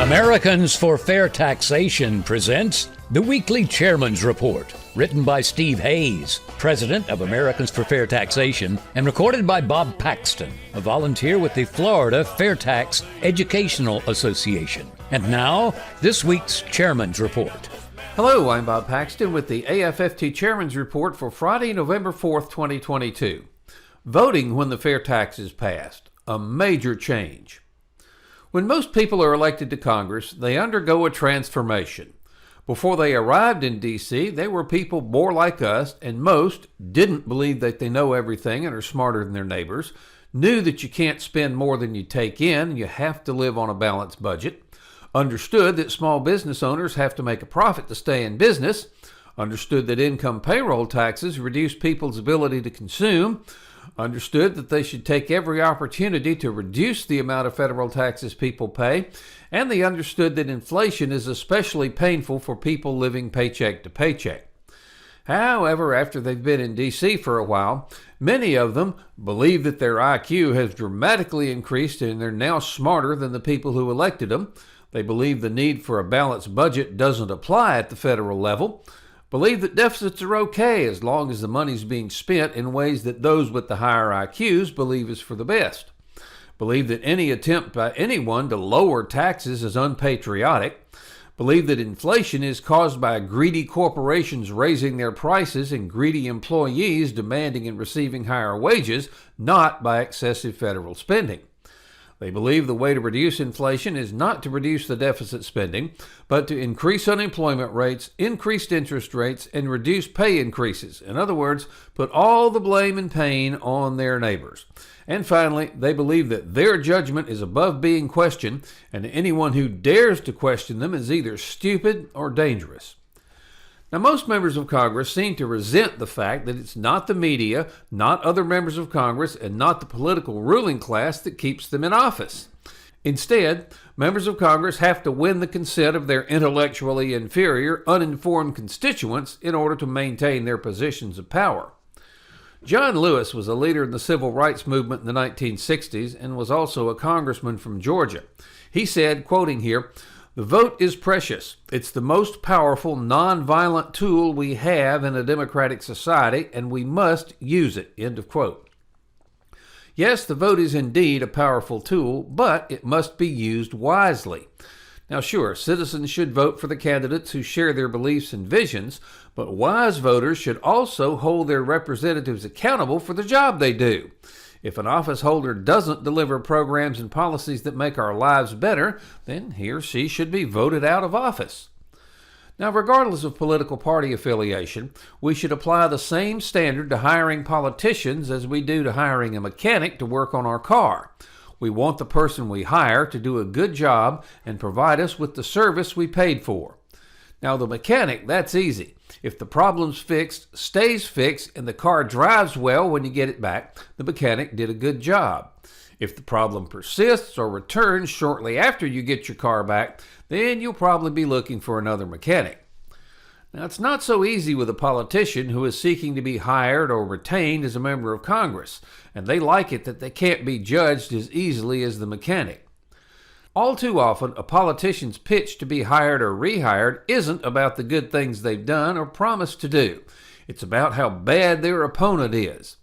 Americans for Fair Taxation presents the Weekly Chairman's Report, written by Steve Hayes, president of Americans for Fair Taxation, and recorded by Bob Paxton, a volunteer with the Florida FAIRtax Educational Association. And now, this week's Chairman's Report. Hello, I'm Bob Paxton with the AFFT Chairman's Report for Friday, November 4th, 2022. Voting when the fair tax is passed, a major change. When most people are elected to Congress, they undergo a transformation. Before they arrived in D.C., they were people more like us, and most didn't believe that they know everything and are smarter than their neighbors, knew that you can't spend more than you take in, and you have to live on a balanced budget, understood that small business owners have to make a profit to stay in business, understood that income payroll taxes reduce people's ability to consume, understood that they should take every opportunity to reduce the amount of federal taxes people pay, and they understood that inflation is especially painful for people living paycheck to paycheck. However, after they've been in D.C. for a while, many of them believe that their IQ has dramatically increased and they're now smarter than the people who elected them. They believe the need for a balanced budget doesn't apply at the federal level, believe that deficits are okay as long as the money's being spent in ways that those with the higher IQs believe is for the best, believe that any attempt by anyone to lower taxes is unpatriotic, believe that inflation is caused by greedy corporations raising their prices and greedy employees demanding and receiving higher wages, not by excessive federal spending. They believe the way to reduce inflation is not to reduce the deficit spending, but to increase unemployment rates, increase interest rates, and reduce pay increases. In other words, put all the blame and pain on their neighbors. And finally, they believe that their judgment is above being questioned, and anyone who dares to question them is either stupid or dangerous. Now, most members of Congress seem to resent the fact that it's not the media, not other members of Congress, and not the political ruling class that keeps them in office. Instead, members of Congress have to win the consent of their intellectually inferior, uninformed constituents in order to maintain their positions of power. John Lewis was a leader in the civil rights movement in the 1960s and was also a congressman from Georgia. He said, quoting here, "The vote is precious. It's the most powerful, nonviolent tool we have in a democratic society, and we must use it." End of quote. Yes, the vote is indeed a powerful tool, but it must be used wisely. Now, sure, citizens should vote for the candidates who share their beliefs and visions, but wise voters should also hold their representatives accountable for the job they do. If an office holder doesn't deliver programs and policies that make our lives better, then he or she should be voted out of office. Now, regardless of political party affiliation, we should apply the same standard to hiring politicians as we do to hiring a mechanic to work on our car. We want the person we hire to do a good job and provide us with the service we paid for. Now, the mechanic, that's easy. If the problem's fixed, stays fixed, and the car drives well when you get it back, the mechanic did a good job. If the problem persists or returns shortly after you get your car back, then you'll probably be looking for another mechanic. Now, it's not so easy with a politician who is seeking to be hired or retained as a member of Congress, and they like it that they can't be judged as easily as the mechanic. All too often, a politician's pitch to be hired or rehired isn't about the good things they've done or promised to do. It's about how bad their opponent is.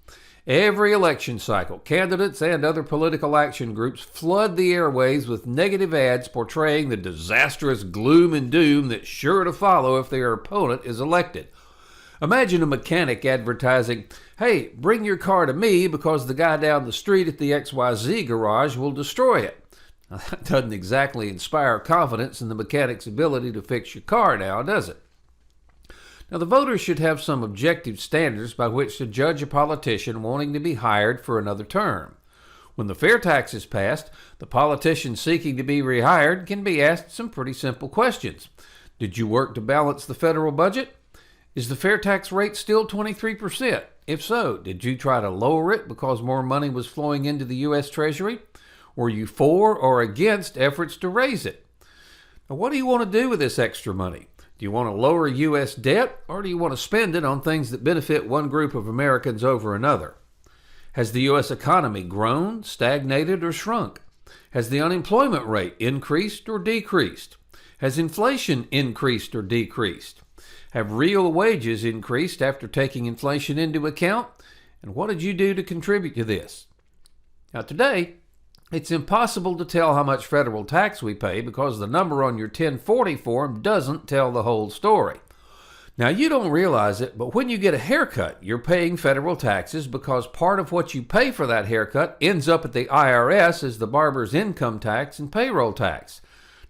Every election cycle, candidates and other political action groups flood the airwaves with negative ads portraying the disastrous gloom and doom that's sure to follow if their opponent is elected. Imagine a mechanic advertising, "Hey, bring your car to me because the guy down the street at the XYZ garage will destroy it." Now, that doesn't exactly inspire confidence in the mechanic's ability to fix your car now, does it? Now, the voters should have some objective standards by which to judge a politician wanting to be hired for another term. When the fair tax is passed, the politician seeking to be rehired can be asked some pretty simple questions. Did you work to balance the federal budget? Is the fair tax rate still 23%? If so, did you try to lower it because more money was flowing into the U.S. Treasury? Were you for or against efforts to raise it? Now, what do you want to do with this extra money? Do you want to lower U.S. debt, or do you want to spend it on things that benefit one group of Americans over another? Has the U.S. economy grown, stagnated, or shrunk? Has the unemployment rate increased or decreased? Has inflation increased or decreased? Have real wages increased after taking inflation into account? And what did you do to contribute to this? Now today, it's impossible to tell how much federal tax we pay because the number on your 1040 form doesn't tell the whole story. Now, you don't realize it, but when you get a haircut, you're paying federal taxes because part of what you pay for that haircut ends up at the IRS as the barber's income tax and payroll tax.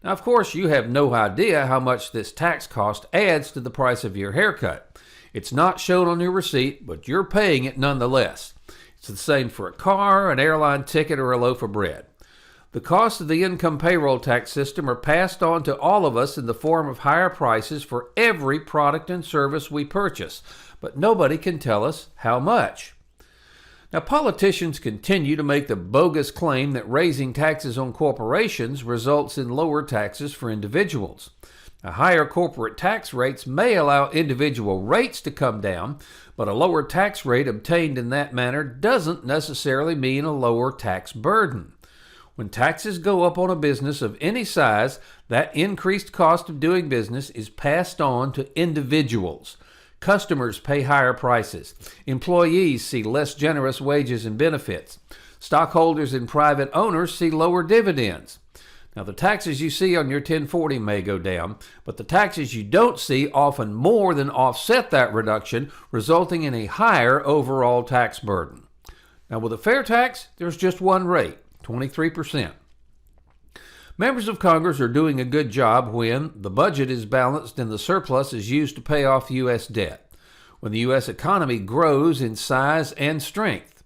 Now, of course, you have no idea how much this tax cost adds to the price of your haircut. It's not shown on your receipt, but you're paying it nonetheless. It's the same for a car, an airline ticket, or a loaf of bread. The costs of the income payroll tax system are passed on to all of us in the form of higher prices for every product and service we purchase, but nobody can tell us how much. Now, politicians continue to make the bogus claim that raising taxes on corporations results in lower taxes for individuals. Now, higher corporate tax rates may allow individual rates to come down, but a lower tax rate obtained in that manner doesn't necessarily mean a lower tax burden. When taxes go up on a business of any size, that increased cost of doing business is passed on to individuals. Customers pay higher prices. Employees see less generous wages and benefits. Stockholders and private owners see lower dividends. Now, the taxes you see on your 1040 may go down, but the taxes you don't see often more than offset that reduction, resulting in a higher overall tax burden. Now, with a fair tax, there's just one rate, 23%. Members of Congress are doing a good job when the budget is balanced and the surplus is used to pay off U.S. debt, when the U.S. economy grows in size and strength,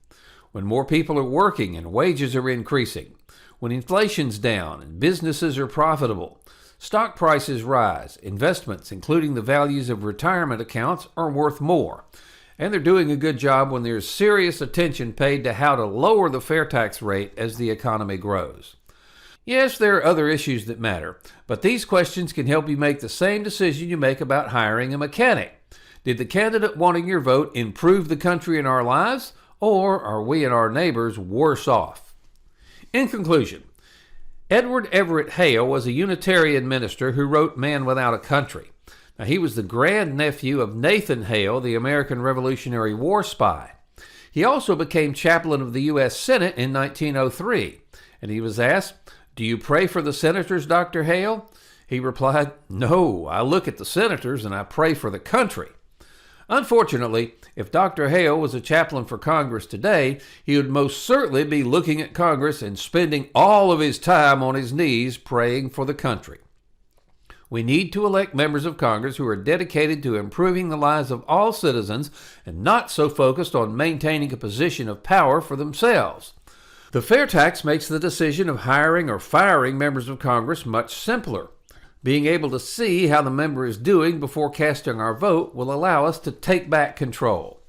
when more people are working and wages are increasing, when inflation's down and businesses are profitable, stock prices rise, investments, including the values of retirement accounts, are worth more. And they're doing a good job when there's serious attention paid to how to lower the fair tax rate as the economy grows. Yes, there are other issues that matter, but these questions can help you make the same decision you make about hiring a mechanic. Did the candidate wanting your vote improve the country and our lives, or are we and our neighbors worse off? In conclusion, Edward Everett Hale was a Unitarian minister who wrote Man Without a Country. Now, he was the grandnephew of Nathan Hale, the American Revolutionary War spy. He also became chaplain of the U.S. Senate in 1903, and he was asked, "Do you pray for the senators, Dr. Hale?" He replied, "No, I look at the senators and I pray for the country." Unfortunately, if Dr. Hale was a chaplain for Congress today, he would most certainly be looking at Congress and spending all of his time on his knees praying for the country. We need to elect members of Congress who are dedicated to improving the lives of all citizens and not so focused on maintaining a position of power for themselves. The fair tax makes the decision of hiring or firing members of Congress much simpler. Being able to see how the member is doing before casting our vote will allow us to take back control.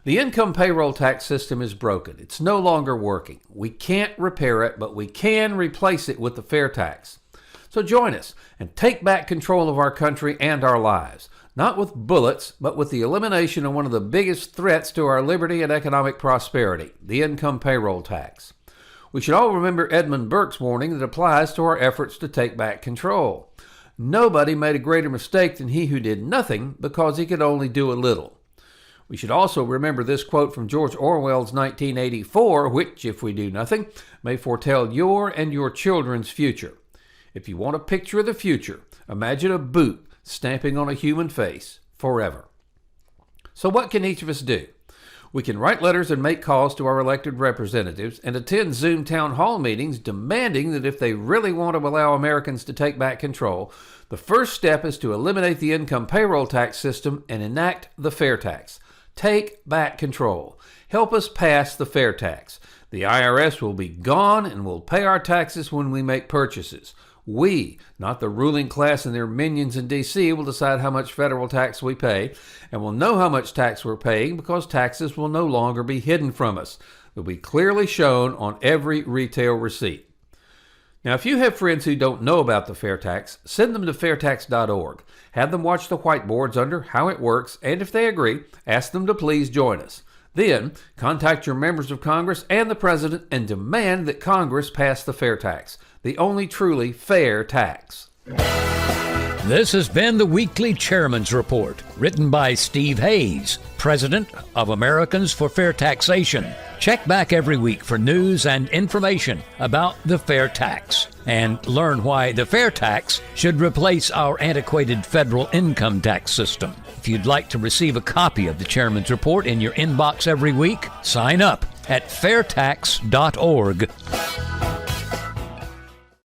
The income payroll tax system is broken. It's no longer working. We can't repair it, but we can replace it with the fair tax. So join us and take back control of our country and our lives, not with bullets, but with the elimination of one of the biggest threats to our liberty and economic prosperity, the income payroll tax. We should all remember Edmund Burke's warning that applies to our efforts to take back control. Nobody made a greater mistake than he who did nothing because he could only do a little. We should also remember this quote from George Orwell's 1984, which, if we do nothing, may foretell your and your children's future. If you want a picture of the future, imagine a boot stamping on a human face forever. So what can each of us do? We can write letters and make calls to our elected representatives and attend Zoom town hall meetings demanding that if they really want to allow Americans to take back control, the first step is to eliminate the income payroll tax system and enact the fair tax. Take back control. Help us pass the fair tax. The IRS will be gone and we'll pay our taxes when we make purchases. We, not the ruling class and their minions in D.C., will decide how much federal tax we pay, and we'll know how much tax we're paying because taxes will no longer be hidden from us. They'll be clearly shown on every retail receipt. Now, if you have friends who don't know about the fair tax, send them to FAIRtax.org. Have them watch the whiteboards under how it works, and if they agree, ask them to please join us. Then, contact your members of Congress and the President and demand that Congress pass the fair tax, the only truly fair tax. This has been the Weekly Chairman's Report, written by Steve Hayes, President of Americans for Fair Taxation. Check back every week for news and information about the fair tax, and learn why the fair tax should replace our antiquated federal income tax system. If you'd like to receive a copy of the Chairman's Report in your inbox every week, sign up at fairtax.org.